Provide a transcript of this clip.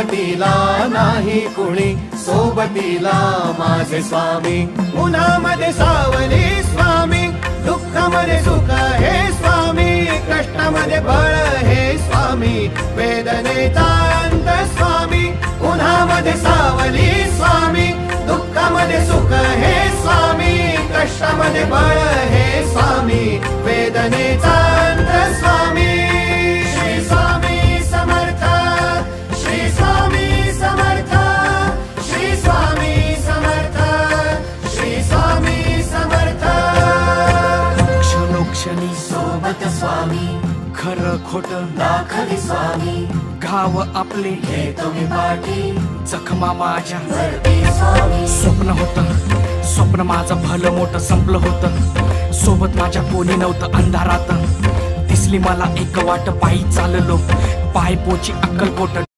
सोबतीला नाही कुणी, सोबतीला माझे स्वामी. उन्हामध्ये सावली स्वामी, दुःखामध्ये सुख हे स्वामी, कष्टामध्ये बळ हे स्वामी, वेदनेचा अंत स्वामी. उन्हामध्ये सावली स्वामी, दुःखामध्ये सुख हे स्वामी, कष्टामध्ये बळ हे स्वामी, वेदनेचा अंत स्वामी. श्री स्वामी समर्थ, श्री स्वामी समर्थ, श्री स्वामी समर्थ, श्री स्वामी समर्थ. क्षणोक्षणी सोबत स्वामी, खरं खोट दाखवी स्वामी, घाव आपले हे तुम्ही पाठी, जखमा माझ्या वरती स्वामी. स्वप्न होतं, स्वप्न माझं भलं मोठं संपलं होतं. सोबत माझ्या कोणी नव्हतं अंधारात. दिसली मला एक वाट, पायी चाललो पाय पोची अक्कलकोट.